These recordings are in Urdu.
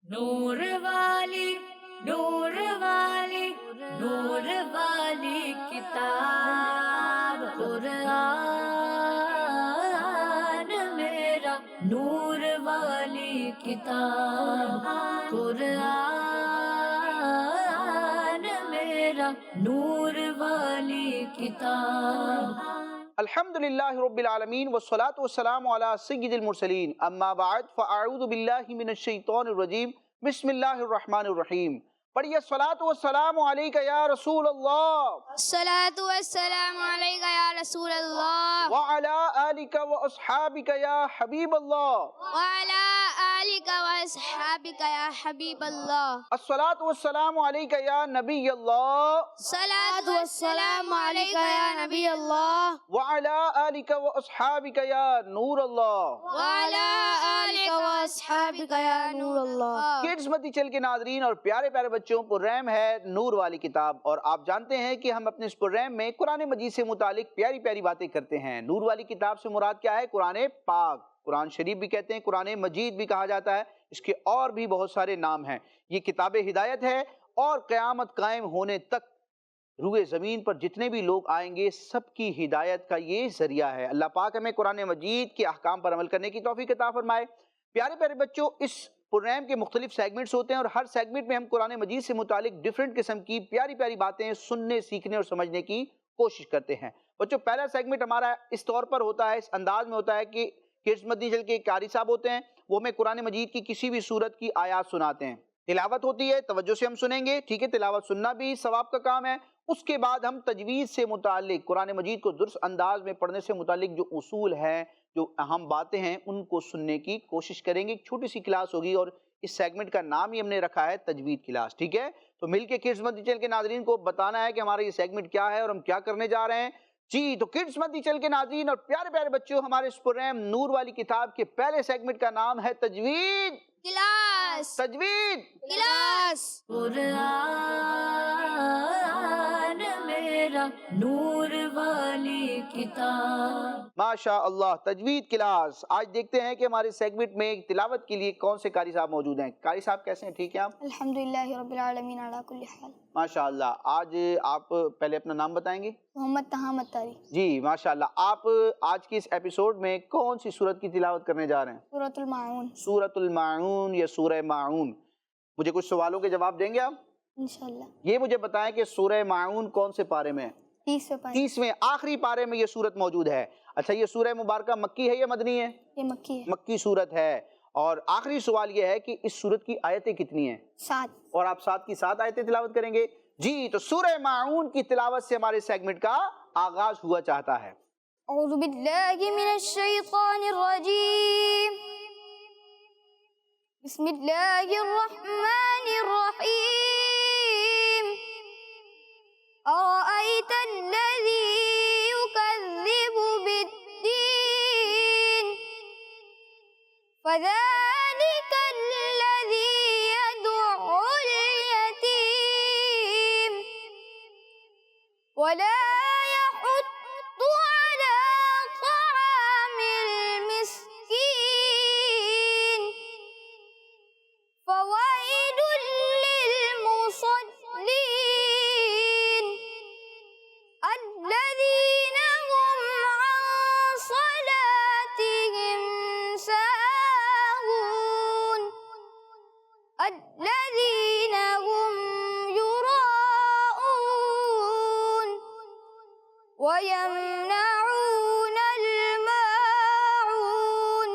نور والی نور والی نور والی کتاب قرآن میرا نور والی کتاب قرآن میرا نور والی کتاب. الحمدللہ رب العالمین والصلاة والسلام علی سید المرسلین اما بعد فاعوذ باللہ من الشیطان الرجیم بسم اللہ الرحمن الرحیم. پڑھیے الصلاة والسلام علیکہ یا رسول اللہ الصلاة والسلام علیکہ یا رسول اللہ وعلی آلکہ واصحابکہ یا حبیب اللہ وعلی آلکہ واصحابکہ یا حبیب اللہ. الصلاة والسلام علیکہ یا نبی اللہ الصلاة والسلام علیکہ یا نبی اللہ وعلی آلکہ واصحابکہ یا نور اللہ. وعلی آلکہ واصحابکہ یا نور اللہ. کڈز مدی چل کے ناظرین اور پیارے پیارے بچوں، پروگرام ہے نور والی کتاب، اور آپ جانتے ہیں کہ ہم اپنے اس پروگرام میں قرآن مجید سے متعلق پیاری پیاری باتیں کرتے ہیں. نور والی کتاب سے مراد کیا ہے؟ قرآن پاک، قرآن شریف بھی کہتے ہیں، قرآن مجید بھی کہا جاتا ہے، اس کے اور بھی بہت سارے نام ہیں. یہ کتاب ہدایت ہے اور قیامت قائم ہونے تک روئے زمین پر جتنے بھی لوگ آئیں گے سب کی ہدایت کا یہ ذریعہ ہے. اللہ پاک ہمیں قرآن مجید کے احکام پر عمل کرنے کی توفیق عطا فرمائے. پیارے پیارے بچوں، اس پروگرام کے مختلف سیگمنٹس ہوتے ہیں اور ہر سیگمنٹ میں ہم قرآن مجید سے متعلق ڈیفرنٹ قسم کی پیاری پیاری باتیں سننے، سیکھنے اور سمجھنے کی کوشش کرتے ہیں. بچوں، پہلا سیگمنٹ ہمارا اس طور پر ہوتا ہے، اس انداز میں ہوتا ہے کہ کڈز مدنی چل کے قاری صاحب ہوتے ہیں، وہ ہمیں قرآن مجید کی کسی بھی سورت کی آیات سناتے ہیں. تلاوت ہوتی ہے، توجہ سے ہم سنیں گے، ٹھیک ہے؟ تلاوت سننا بھی ثواب کا کام ہے. اس کے بعد ہم تجوید سے متعلق، قرآن مجید کو درست انداز میں پڑھنے سے متعلق جو اصول ہیں، جو اہم باتیں ہیں، ان کو سننے کی کوشش کریں گے. ایک چھوٹی سی کلاس ہوگی اور اس سیگمنٹ کا نام ہی ہم نے رکھا ہے تجوید کلاس، ٹھیک ہے؟ تو مل کے کڈز مدنی چینل کے ناظرین کو بتانا ہے کہ ہمارا یہ سیگمنٹ کیا ہے اور ہم کیا کرنے جا رہے ہیں. جی تو کڈز مدنی چینل کے ناظرین اور پیارے پیارے بچوں، ہمارے اس پروگرام نور والی کتاب کے پہلے سیگمنٹ کا نام ہے تجوید کلاس تجوید کلاس. قرآن میرا نور والی کتاب. ماشاء اللہ، تجوید کلاس. آج دیکھتے ہیں کہ ہمارے سیگمنٹ میں تلاوت کے لیے کون سے قاری صاحب موجود ہیں. قاری صاحب کیسے ہیں؟ ٹھیک ہیں آپ؟ الحمدللہ رب العالمین علی کل حال. ماشاء اللہ. آج آپ پہلے اپنا نام بتائیں گے؟ محمد طہا مطاری. جی ماشاء اللہ. آپ آج کی اس ایپیسوڈ میں کون سی سورت کی تلاوت کرنے جا رہے ہیں؟ سورۃ الماعون. سورۃ الماعون یا سورہ ماعون. مجھے کچھ سوالوں کے جواب دیں گے آپ؟ انشاءاللہ. یہ مجھے بتائیں کہ سورہ ماعون کون سے پارے میں ہے؟ 30 پارے. 30ویں آخری پارے میں یہ سورت موجود ہے. اچھا، یہ سورہ مبارکہ مکی ہے یا مدنی ہے؟ یہ مکی ہے. مکی سورت ہے. اور آخری سوال یہ ہے کہ اس سورت کی آیتیں کتنی ہیں؟ 7. اور آپ 7 کی 7 آیتیں تلاوت کریں گے. جی تو سورہ ماعون کی تلاوت سے ہمارے سیگمنٹ کا آغاز ہوا چاہتا ہے. اعوذ باللہ من الشیطان الرجیم. بسم اللہ الرحمن الرحیم. أرأيت الذي يكذب بالدين فذلك الذي يدع اليتيم ولا يحض على طعام المسكين فويل للمصلين الذين هم عن صلاتهم ساهون الذين هم يراءون ويمنعون الماعون.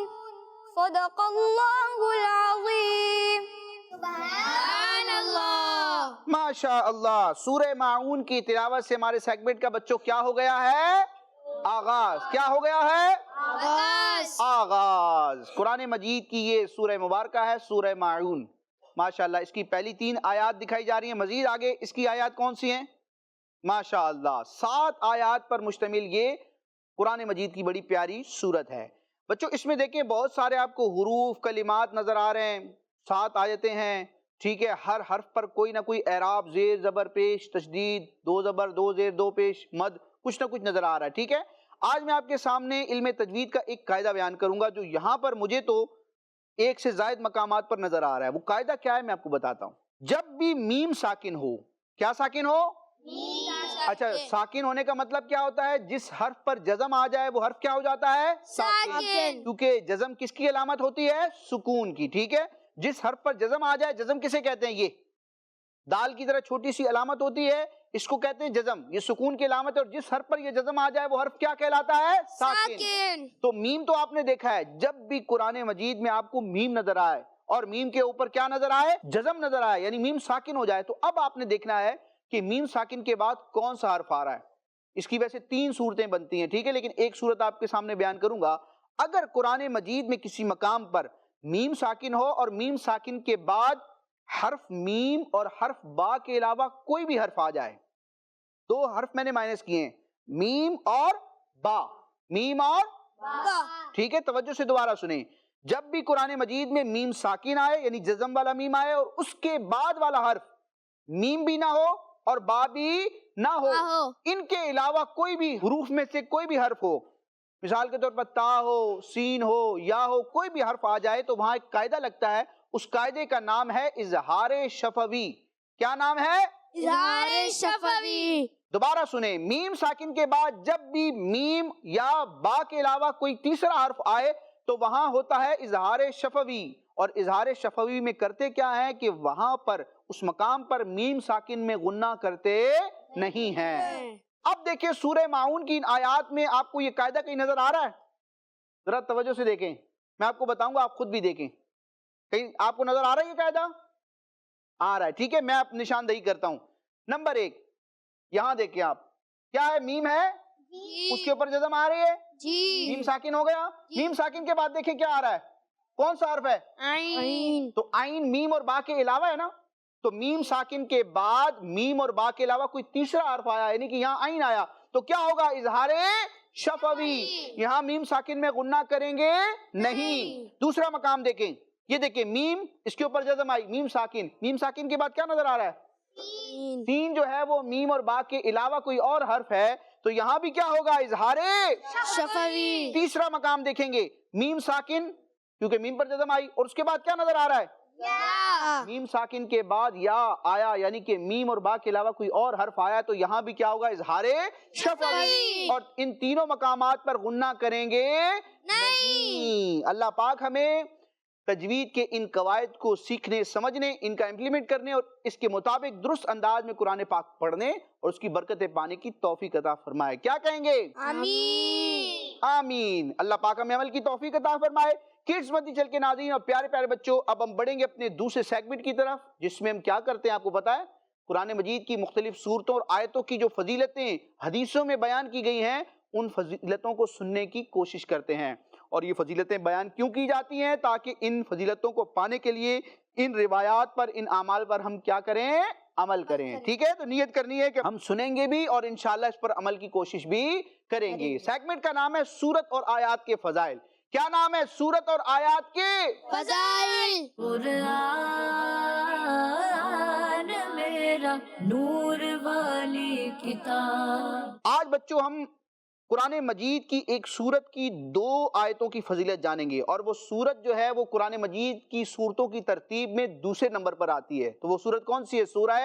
صدق اللہ العظیم. سبحان اللہ. ماشاء اللہ. سورہ ماعون کی تلاوت سے ہمارے سیگمنٹ کا بچوں کیا ہو گیا ہے؟ آغاز. کیا ہو گیا ہے؟ آغاز. قرآن مجید کی یہ سورہ مبارکہ ہے، سورہ ماعون. ماشاءاللہ. اس کی پہلی 3 آیات دکھائی جا رہی ہیں. مزید آگے اس کی آیات کون سی ہیں؟ ماشاءاللہ 7 آیات پر مشتمل یہ قرآن مجید کی بڑی پیاری سورت ہے. بچوں اس میں دیکھیں بہت سارے آپ کو حروف، کلمات نظر آ رہے ہیں. 7 آیتیں ہیں، ٹھیک ہے؟ ہر حرف پر کوئی نہ کوئی اعراب، زیر زبر پیش، تشدید، 2 زبر 2 زیر 2 پیش، مد، کچھ نہ کچھ نظر آ رہا ہے، ٹھیک ہے؟ آج میں آپ کے سامنے علم تجوید کا ایک قاعدہ بیان کروں گا جو یہاں پر مجھے تو ایک سے زائد مقامات پر نظر آ رہا ہے. وہ قاعدہ کیا ہے میں آپ کو بتاتا ہوں. جب بھی میم ساکن ہو, کیا ساکن ہو؟ اچھا, ساکن ہونے کا مطلب کیا ہوتا ہے؟ جس حرف پر جزم آ جائے وہ حرف کیا ہو جاتا ہے؟ ساکن. کیونکہ جزم کس کی علامت ہوتی ہے؟ سکون کی. ٹھیک ہے, جس حرف پر جزم آ جائے, جزم کسے کہتے ہیں؟ یہ دال کی طرح چھوٹی سی علامت ہوتی ہے, اس کو کہتے ہیں جزم. یہ سکون کی علامت ہے, اور جس حرف پر یہ جزم آ جائے وہ حرف کیا کہلاتا ہے؟ ساکن. تو میم تو آپ نے دیکھا ہے, جب بھی قرآن مجید میں آپ کو میم نظر آئے اور میم کے اوپر کیا نظر آئے؟ جزم نظر آئے, یعنی میم ساکن ہو جائے, تو اب آپ نے دیکھنا ہے کہ میم ساکن کے بعد کون سا حرف آ رہا ہے. اس کی ویسے 3 صورتیں بنتی ہیں, ٹھیک ہے, لیکن ایک صورت آپ کے سامنے بیان کروں گا. اگر قرآن مجید میں کسی مقام پر میم ساکن ہو اور میم ساکن کے بعد حرف میم اور حرف با کے علاوہ کوئی بھی حرف آ جائے, 2 حرف میں نے مائنس کیے ہیں, میم اور با, میم اور ٹھیک ہے, توجہ سے دوبارہ سنیں. جب بھی قرآن مجید میں میم ساکن آئے یعنی جزم والا میم آئے اور اس کے بعد والا حرف میم بھی نہ ہو اور با بھی نہ ہو, ان کے علاوہ کوئی بھی حروف میں سے کوئی بھی حرف ہو, مثال کے طور پر تا ہو, سین ہو, یا ہو, کوئی بھی حرف آ جائے تو وہاں ایک قاعدہ لگتا ہے. اس قاعدے کا نام ہے اظہار شفوی. کیا نام ہے؟ اظہار شفوی. دوبارہ سنیں, میم ساکن کے بعد جب بھی میم یا با کے علاوہ کوئی تیسرا حرف آئے تو وہاں ہوتا ہے اظہار شفوی. اور اظہار شفوی میں کرتے کیا ہے کہ وہاں پر اس مقام پر میم ساکن میں غنہ کرتے نہیں ہیں. اب دیکھیں سورہ ماعون کی ان آیات میں آپ کو یہ قاعدہ کہیں نظر آ رہا ہے؟ ذرا توجہ سے دیکھیں, میں آپ کو بتاؤں گا, آپ خود بھی دیکھیں, کہیں آپ کو نظر آ رہا ہے یہ قاعدہ؟ آ رہا ہے, ٹھیک ہے, میں آپ نشاندہی کرتا ہوں. نمبر 1, یہاں دیکھیں آپ, کیا ہے؟ میم ہے, اس کے اوپر جزم آ رہی ہے, میم ساکن ہو گیا. میم ساکن کے بعد دیکھیں کیا آ رہا ہے, کون سا حرف ہے؟ عین. تو عین میم اور با کے علاوہ ہے نا, تو میم ساکن کے بعد میم اور با کے علاوہ کوئی تیسرا حرف آیا, یعنی کہ یہاں عین آیا, تو کیا ہوگا؟ اظہار شفوی. یہاں میم ساکن میں غنہ کریں گے نہیں. دوسرا مقام دیکھیں, یہ دیکھیں میم, اس کے اوپر جزم آئی, میم ساکن, میم ساکن کے بعد کیا نظر آ رہا ہے؟ سین جو ہے وہ میم اور با کے علاوہ کوئی اور حرف ہے, تو یہاں بھی کیا ہوگا؟ اظہار شفوی. تیسرا مقام دیکھیں گے, میم ساکن, کیونکہ میم پر جزم آئی, اور اس کے بعد کیا نظر آ رہا ہے؟ میم ساکن کے بعد یا آیا, یعنی کہ میم اور با کے علاوہ کوئی اور حرف آیا, تو یہاں بھی کیا ہوگا؟ اظہار شفوی. اور ان تینوں مقامات پر غنہ کریں گے نہیں. اللہ پاک ہمیں تجوید کے ان قواعد کو سیکھنے, سمجھنے, ان کا امپلیمنٹ کرنے اور اس کے مطابق درست انداز میں قرآن پاک پڑھنے اور اس کی برکتیں پانے کی توفیق عطا فرمائے. کیا کہیں گے؟ آمین. آمین. اللہ پاک ہمیں عمل کی توفیق عطا فرمائے. کڈز مدی چل کے ناظرین اور پیارے پیارے بچوں, اب ہم بڑھیں گے اپنے دوسرے سیگمنٹ کی طرف, جس میں ہم کیا کرتے ہیں آپ کو پتا ہے, قرآن مجید کی مختلف صورتوں اور آیتوں کی جو فضیلتیں حدیثوں میں بیان کی گئی ہیں, ان فضیلتوں کو سننے کی کوشش کرتے ہیں. اور یہ فضیلتیں بیان کیوں کی جاتی ہیں؟ تاکہ ان فضیلتوں کو پانے کے لیے ان روایات پر, ان اعمال پر ہم کیا کریں؟ عمل کریں. ٹھیک ہے, تو نیت کرنی ہے کہ ہم سنیں گے بھی اور انشاءاللہ اس پر عمل کی کوشش بھی کریں گے. سیگمنٹ کا نام ہے سورت اور آیات کے فضائل. کیا نام ہے؟ سورت اور آیات کے فضائل. قرآن میرا نور والی کتاب. آج بچوں ہم قرآن مجید کی ایک سورت کی 2 آیتوں کی فضیلت جانیں گے, اور وہ سورت جو ہے وہ قرآن مجید کی سورتوں کی ترتیب میں دوسرے نمبر پر آتی ہے. تو وہ سورت کون سی ہے؟ سورہ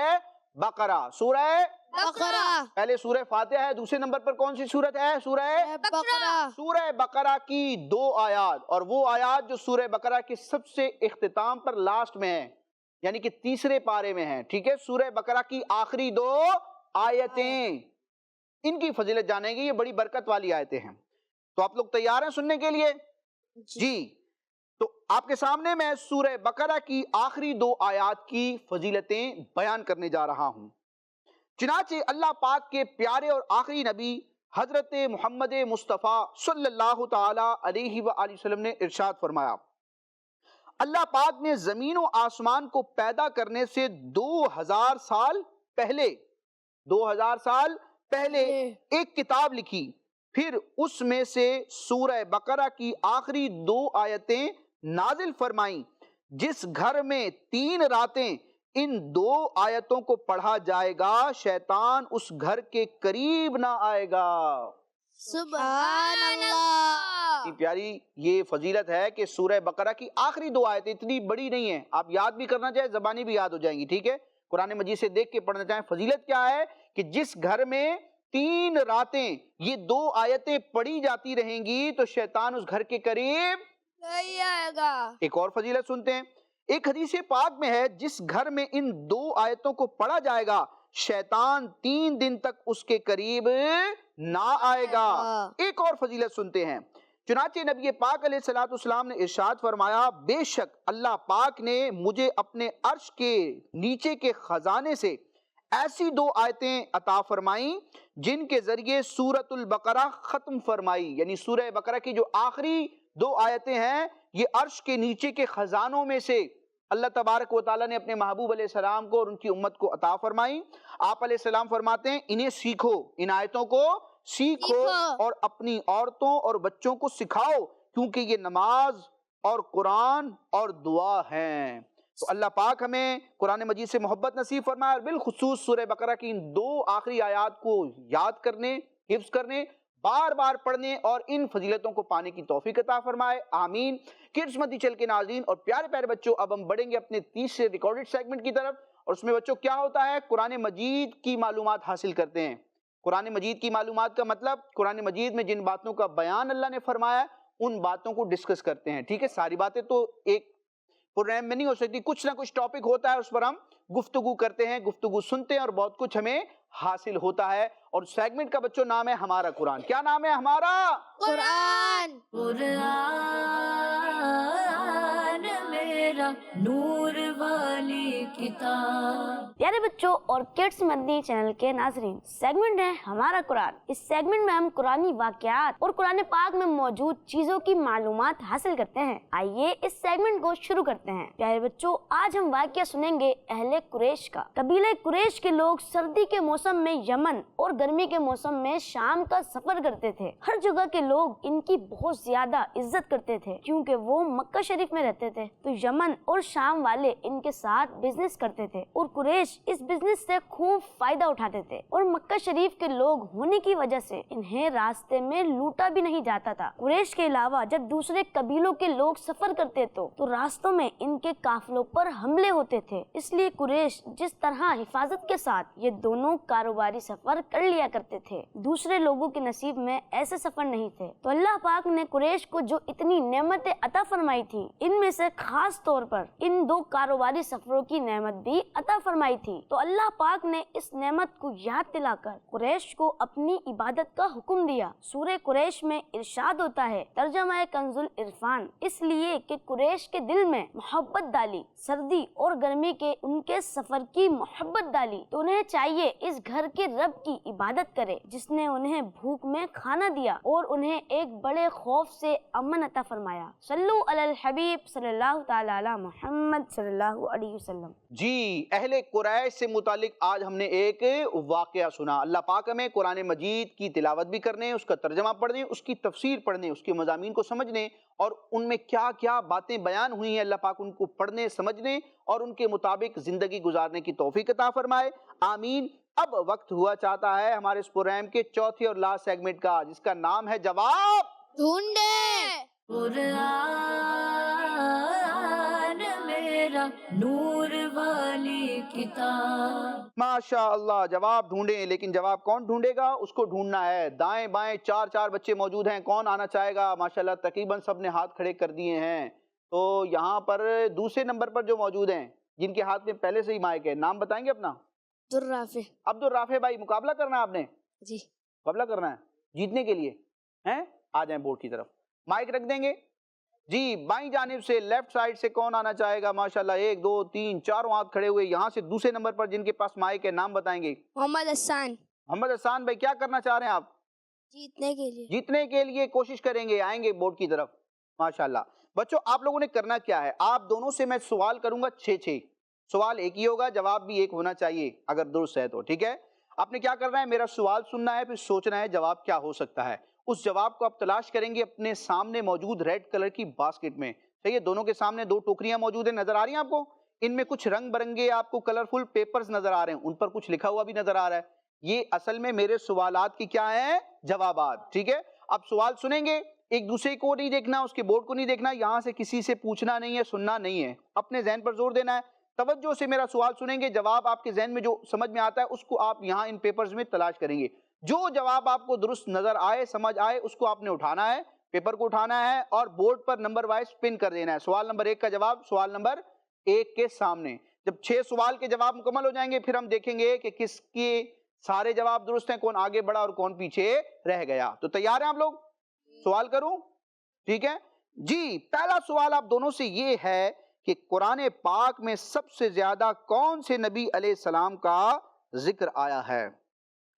بقرہ. سورہ بقرہ. پہلے سورہ فاتحہ ہے, دوسرے نمبر پر کون سی سورت ہے؟ سورہ بقرہ. سورہ بقرہ کی 2 آیات, اور وہ آیات جو سورہ بقرہ کے سب سے اختتام پر لاسٹ میں ہیں, یعنی کہ تیسرے پارے میں ہیں. ٹھیک ہے, سورہ بقرہ کی آخری 2 آیتیں, ان کی فضیلت جانیں گے. یہ بڑی برکت والی آیتیں ہیں. تو آپ لوگ تیار ہیں سننے کے لیے؟ جی. تو آپ کے سامنے میں سورہ بقرہ کی آخری 2 آیات کی فضیلتیں بیان کرنے جا رہا ہوں. چنانچہ اللہ پاک کے پیارے اور آخری نبی حضرت محمد مصطفیٰ صلی اللہ تعالی علیہ وآلہ وسلم نے ارشاد فرمایا, اللہ پاک نے زمین و آسمان کو پیدا کرنے سے 2000 سال پہلے ایک کتاب لکھی, پھر اس میں سے سورہ بقرہ کی آخری 2 آیتیں نازل فرمائیں. جس گھر میں 3 راتیں ان 2 آیتوں کو پڑھا جائے گا, شیطان اس گھر کے قریب نہ آئے گا. سبحان اللہ. اتنی پیاری یہ فضیلت ہے کہ سورہ بقرہ کی آخری 2 آیتیں اتنی بڑی نہیں ہیں، آپ یاد بھی کرنا چاہیں زبانی بھی یاد ہو جائیں گی، ٹھیک ہے؟ قرآن مجید سے دیکھ کے پڑھنا چاہیں. فضیلت کیا ہے کہ جس گھر میں 3 راتیں یہ 2 آیتیں پڑھی جاتی رہیں گی تو شیطان اس گھر کے قریب نہیں آئے گا. ایک اور فضیلت سنتے ہیں. ایک حدیث پاک میں ہے جس گھر میں ان 2 آیتوں کو پڑھا جائے گا شیطان 3 دن تک اس کے قریب نہ آئے گا. ایک اور فضیلت سنتے ہیں. چنانچہ نبی پاک علیہ السلام نے ارشاد فرمایا بے شک اللہ پاک نے مجھے اپنے عرش کے نیچے کے خزانے سے ایسی 2 آیتیں عطا فرمائیں جن کے ذریعے سورۃ البقرہ ختم فرمائی. یعنی سورہ بقرہ کی جو آخری 2 آیتیں ہیں یہ عرش کے نیچے کے خزانوں میں سے اللہ تبارک و تعالیٰ نے اپنے محبوب علیہ السلام کو اور ان کی امت کو عطا فرمائی. آپ علیہ السلام فرماتے ہیں انہیں سیکھو، ان آیتوں کو سیکھو اور اپنی عورتوں اور بچوں کو سکھاؤ کیونکہ یہ نماز اور قرآن اور دعا ہیں. تو اللہ پاک ہمیں قرآن مجید سے محبت نصیب فرمائے اور بالخصوص سورہ بقرہ کی ان 2 آخری آیات کو یاد کرنے، حفظ کرنے، بار بار پڑھنے اور ان فضیلتوں کو پانے کی توفیق عطا فرمائے. آمین. کڈس مدی چل کے ناظرین اور پیارے پیارے بچوں، اب ہم بڑھیں گے اپنے تیسرے ریکارڈڈ سیگمنٹ کی طرف اور اس میں بچوں کیا ہوتا ہے؟ قرآن مجید کی معلومات حاصل کرتے ہیں. قرآن مجید کی معلومات کا مطلب قرآن مجید میں جن باتوں کا بیان اللہ نے فرمایا ان باتوں کو ڈسکس کرتے ہیں. ٹھیک ہے، ساری باتیں تو ایک پروگرام میں نہیں ہو سکتی، کچھ نہ کچھ ٹاپک ہوتا ہے اس پر ہم گفتگو کرتے ہیں، گفتگو سنتے ہیں اور بہت کچھ ہمیں حاصل ہوتا ہے. اور سیگمنٹ کا بچوں نام ہے ہمارا قرآن. کیا نام ہے ہمارا؟ قرآن. قرآن میرا نور والی کتاب. پیارے بچوں اور کڈس مدنی چینل کے ناظرین، سیگمنٹ ہے ہمارا قرآن. اس سیگمنٹ میں ہم قرآنی واقعات اور قرآن پاک میں موجود چیزوں کی معلومات حاصل کرتے ہیں. آئیے اس سیگمنٹ کو شروع کرتے ہیں. پیارے بچوں، آج ہم واقعہ سنیں گے اہل قریش کا. قبیلہ قریش کے لوگ سردی کے موسم میں یمن اور گرمی کے موسم میں شام کا سفر کرتے تھے. ہر جگہ کے لوگ ان کی بہت زیادہ عزت کرتے تھے کیونکہ وہ مکہ شریف میں رہتے تھے. تو یمن اور شام والے ان کے ساتھ بزنس کرتے تھے اور قریش اس بزنس سے خوب فائدہ اٹھاتے تھے اور مکہ شریف کے لوگ ہونے کی وجہ سے انہیں راستے میں لوٹا بھی نہیں جاتا تھا. قریش کے علاوہ جب دوسرے قبیلوں کے لوگ سفر کرتے تو راستوں میں ان کے قافلوں پر حملے ہوتے تھے. اس لیے قریش جس طرح حفاظت کے ساتھ یہ دونوں کاروباری سفر کر لیا کرتے تھے، دوسرے لوگوں کے نصیب میں ایسے سفر نہیں تھے. تو اللہ پاک نے قریش کو جو اتنی نعمتیں عطا فرمائی تھی ان میں سے خاص طور پر ان 2 کاروباری سفروں کی نعمت بھی عطا فرمائی تھی. تو اللہ پاک نے اس نعمت کو یاد دلا کر قریش کو اپنی عبادت کا حکم دیا. سورہ قریش میں ارشاد ہوتا ہے، ترجمہ کنز العرفان، اس لیے کہ قریش کے دل میں محبت ڈالی، سردی اور گرمی کے ان کے سفر کی محبت ڈالی، تو انہیں چاہیے اس گھر کے رب کی عبادت کرے جس نے انہیں بھوک میں کھانا دیا اور انہیں ایک بڑے خوف سے امن عطا فرمایا. صلو علی الحبیب صلی اللہ تعالی علی محمد صلی اللہ علیہ وسلم. جی، اہل قریش سے متعلق آج ہم نے ایک واقعہ سنا. اللہ پاک ہمیں قرآن مجید کی تلاوت بھی کرنے، اس کا ترجمہ پڑھنے، اس کی تفسیر پڑھنے، اس کے مضامین کو سمجھنے اور ان میں کیا کیا باتیں بیان ہوئی ہیں اللہ پاک ان کو پڑھنے، سمجھنے اور ان کے مطابق زندگی گزارنے کی توفیق عطا فرمائے. آمین. اب وقت ہوا چاہتا ہے ہمارے اس پروگرام کے چوتھے اور لاسٹ سیگمنٹ کا جس کا نام ہے جواب ڈھونڈے. قرآن میرا نور والی کتاب. ماشاء اللہ، جواب ڈھونڈیں. لیکن جواب کون ڈھونڈے گا؟ اس کو ڈھونڈنا ہے. دائیں بائیں 4 بچے موجود ہیں. کون آنا چاہے گا؟ ماشاءاللہ تقریباً سب نے ہاتھ کھڑے کر دیے ہیں. تو یہاں پر دوسرے نمبر پر جو موجود ہیں جن کے ہاتھ میں پہلے سے ہی مائک ہے، نام بتائیں گے اپنا؟ عبدالرافع. عبدالرافع بھائی، مقابلہ کرنا ہے آپ نے؟ جی. مقابلہ کرنا ہے جیتنے کے لیے ہیں؟ آ جائیں بورڈ کی طرف، مائک رکھ دیں گے. جی، بائیں جانب سے لیفٹ سائڈ سے کون آنا چاہے گا؟ ماشاءاللہ 1 2 3 4 ہاتھ کھڑے ہوئے. یہاں سے دوسرے نمبر پر جن کے پاس مائک ہے نام بتائیں گے. محمد حسان. محمد حسان بھائی، کیا کرنا چاہ رہے ہیں آپ؟ جیتنے کے لیے. جیتنے کے لیے کوشش کریں گے. آئیں گے بورڈ کی طرف. ماشاءاللہ. بچوں، آپ لوگوں نے کرنا کیا ہے؟ آپ دونوں سے میں سوال کروں گا 6 سوال ایک ہی ہوگا، جواب بھی ایک ہونا چاہیے اگر درست ہے تو. ٹھیک ہے؟ آپ نے کیا کرنا ہے؟ میرا سوال سننا ہے، پھر سوچنا ہے جواب کیا ہو سکتا ہے. اس جواب کو آپ تلاش کریں گے اپنے سامنے موجود ریڈ کلر کی باسکٹ میں. صحیح ہے؟ دونوں کے سامنے 2 ٹوکریاں موجود ہیں، نظر آ رہی ہیں آپ کو؟ ان میں کچھ رنگ برنگے آپ کو کلرفل پیپرز نظر آ رہے ہیں، ان پر کچھ لکھا ہوا بھی نظر آ رہا ہے. یہ اصل میں میرے سوالات کی کیا ہیں؟ جوابات. ٹھیک ہے، اب سوال سنیں گے، ایک دوسرے کو نہیں دیکھنا، اس کے بورڈ کو نہیں دیکھنا، یہاں سے کسی سے پوچھنا نہیں ہے، سننا نہیں ہے، اپنے ذہن پر زور دینا ہے. توجہ سے میرا سوال سنیں گے، جواب آپ کے ذہن میں جو سمجھ میں آتا ہے اس کو آپ یہاں ان پیپرز میں تلاش کریں گے. جو جواب آپ کو درست نظر آئے، سمجھ آئے، اس کو آپ نے اٹھانا ہے، پیپر کو اٹھانا ہے اور بورڈ پر نمبر وائز پن کر دینا ہے. سوال نمبر 1 کا جواب سوال نمبر 1 کے سامنے. جب 6 سوال کے جواب مکمل ہو جائیں گے پھر ہم دیکھیں گے کہ کس کے سارے جواب درست ہیں، کون آگے بڑھا اور کون پیچھے رہ گیا. تو تیار ہیں آپ لوگ؟ سوال کروں؟ ٹھیک ہے جی. پہلا سوال آپ دونوں سے یہ ہے کہ قرآن پاک میں سب سے زیادہ کون سے نبی علیہ السلام کا ذکر آیا ہے؟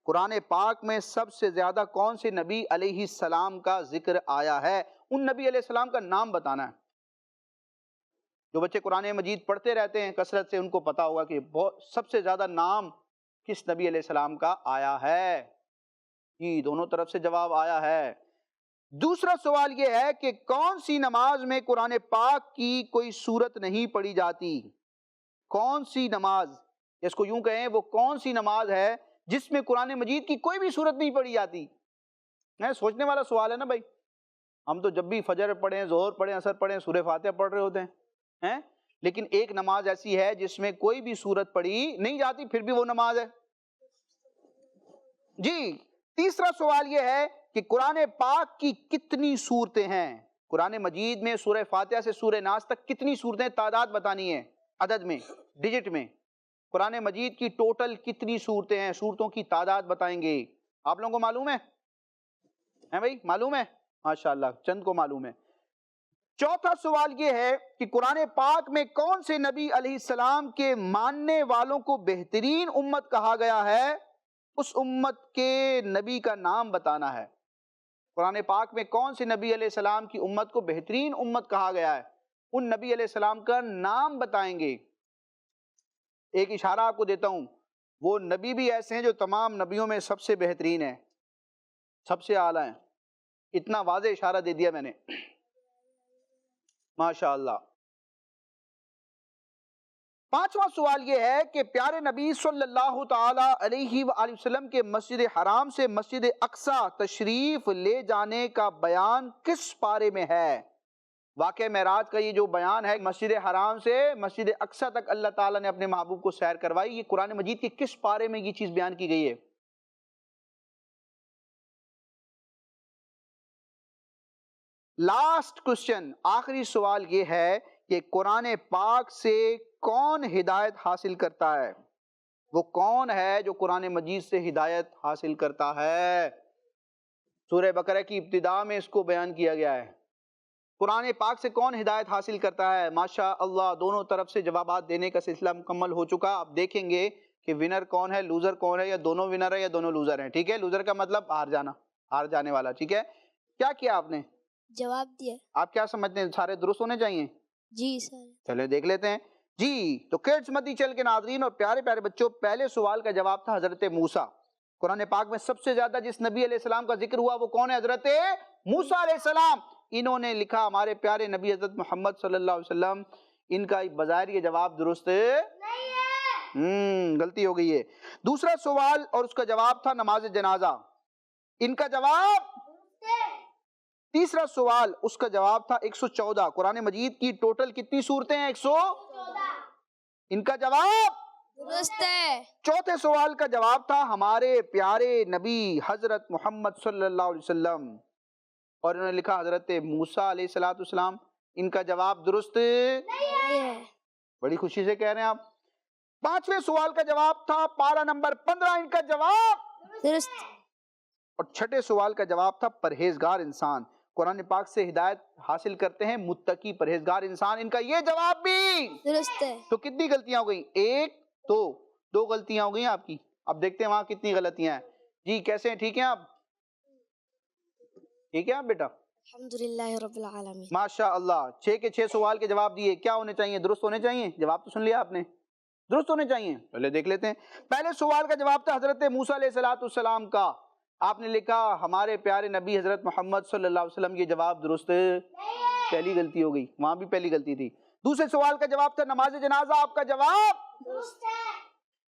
قرآن پاک میں سب سے زیادہ کون سے نبی علیہ السلام کا ذکر آیا ہے؟ ان نبی علیہ السلام کا نام بتانا ہے. جو بچے قرآن مجید پڑھتے رہتے ہیں کثرت سے ان کو پتا ہوگا کہ سب سے زیادہ نام کس نبی علیہ السلام کا آیا ہے. جی دونوں طرف سے جواب آیا ہے. دوسرا سوال یہ ہے کہ کون سی نماز میں قرآن پاک کی کوئی سورت نہیں پڑھی جاتی؟ کون سی نماز، اس کو یوں کہیں وہ کون سی نماز ہے جس میں قرآن مجید کی کوئی بھی سورت نہیں پڑھی جاتی؟ سوچنے والا سوال ہے نا بھائی. ہم تو جب بھی فجر پڑھیں، ظہر پڑھیں، عصر پڑھیں، سورہ فاتحہ پڑھ رہے ہوتے ہیں، لیکن ایک نماز ایسی ہے جس میں کوئی بھی سورت پڑھی نہیں جاتی پھر بھی وہ نماز ہے. جی تیسرا سوال یہ ہے کہ قرآن پاک کی کتنی سورتیں ہیں؟ قرآن مجید میں سورہ فاتحہ سے سورہ ناس تک کتنی سورتیں، تعداد بتانی ہے، عدد میں، ڈیجٹ میں. قرآن مجید کی ٹوٹل کتنی سورتیں ہیں، سورتوں کی تعداد بتائیں گے. آپ لوگوں کو معلوم ہے بھائی؟ معلوم ہے؟ ماشاءاللہ چند کو معلوم ہے. چوتھا سوال یہ ہے کہ قرآن پاک میں کون سے نبی علیہ السلام کے ماننے والوں کو بہترین امت کہا گیا ہے؟ اس امت کے نبی کا نام بتانا ہے. قرآن پاک میں کون سے نبی علیہ السلام کی امت کو بہترین امت کہا گیا ہے؟ ان نبی علیہ السلام کا نام بتائیں گے. ایک اشارہ آپ کو دیتا ہوں، وہ نبی بھی ایسے ہیں جو تمام نبیوں میں سب سے بہترین ہیں، سب سے اعلیٰ ہیں. اتنا واضح اشارہ دے دیا میں نے، ماشاءاللہ. پانچواں سوال یہ ہے کہ پیارے نبی صلی اللہ تعالی علیہ وآلہ وسلم کے مسجد حرام سے مسجد اقصی تشریف لے جانے کا بیان کس پارے میں ہے؟ واقعہ معراج کا یہ جو بیان ہے، مسجد حرام سے مسجد اقصی تک اللہ تعالیٰ نے اپنے محبوب کو سیر کروائی، یہ قرآن مجید کے کس پارے میں یہ چیز بیان کی گئی ہے؟ لاسٹ کوسچن، آخری سوال یہ ہے کہ قرآن پاک سے کون ہدایت حاصل کرتا ہے؟ وہ کون ہے جو قرآن مجید سے ہدایت حاصل کرتا ہے؟ سورہ بقرہ کی ابتدا میں اس کو بیان کیا گیا ہے. قرآن پاک سے کون ہدایت حاصل کرتا ہے؟ ماشاء اللہ دونوں طرف سے جوابات دینے کا سلسلہ مکمل ہو چکا. اب دیکھیں گے کہ ونر کون ہے، لوزر کون ہے، یا دونوں ونر ہے یا دونوں لوزر ہیں. ٹھیک ہے، لوزر کا مطلب ہار جانا، ہار جانے والا. ٹھیک ہے، کیا کیا آپ نے؟ جواب دیا. آپ کیا سمجھتے ہیں سارے درست ہونے چاہیے؟ جی سر. چلے دیکھ لیتے ہیں. جی تو کڈز مدنی چینل کے ناظرین اور پیارے پیارے بچوں، پہلے سوال کا جواب تھا حضرت موسیٰ. قرآن پاک میں سب سے زیادہ جس نبی علیہ السلام کا ذکر ہوا وہ کون ہے؟ حضرت موسیٰ علیہ السلام. انہوں نے لکھا ہمارے پیارے نبی حضرت محمد صلی اللہ علیہ وسلم. ان کا بظاہر یہ جواب درست نہیں ہے، غلطی ہو گئی ہے. دوسرا سوال اور اس کا جواب تھا نماز جنازہ. ان کا جواب. تیسرا سوال اس کا جواب تھا 114. قرآن مجید کی ٹوٹل کتنی سورتیں ہیں؟ 114. ان کا جواب درست ہے. چوتھے سوال کا جواب تھا ہمارے پیارے نبی حضرت محمد صلی اللہ علیہ وسلم، اور انہوں نے لکھا حضرت موسیٰ علیہ السلام. ان کا جواب درست نہیں ہے. بڑی خوشی سے کہہ رہے ہیں آپ. پانچویں سوال کا جواب تھا پارہ نمبر 15. ان کا جواب درست. اور چھٹے سوال کا جواب تھا پرہیزگار انسان. قرآن پاک سے ہدایت حاصل کرتے ہیں متقی پرہیزگار انسان. ان کا یہ جواب بھی درست ہے. تو کتنی غلطیاں ہو گئیں؟ ایک، دو غلطیاں ہو گئی آپ کی. اب دیکھتے ہیں وہاں کتنی غلطیاں ہیں. جی کیسے ہیں؟ ٹھیک ہیں آپ؟ ٹھیک ہے آپ بیٹا؟ الحمدللہ رب العالمین. ماشاء اللہ 6 کے 6 سوال کے جواب دیے. کیا ہونے چاہیے؟ درست ہونے چاہیے. جواب تو سن لیا آپ نے، درست ہونے چاہیے. پہلے دیکھ لیتے ہیں. پہلے سوال کا جواب تھا حضرت موسیٰ علیہ السلام کا. آپ نے لکھا ہمارے پیارے نبی حضرت محمد صلی اللہ علیہ وسلم. یہ جواب درست، پہلی غلطی ہو گئی، وہاں بھی پہلی غلطی تھی. دوسرے سوال کا جواب تھا نماز جنازہ. آپ کا جواب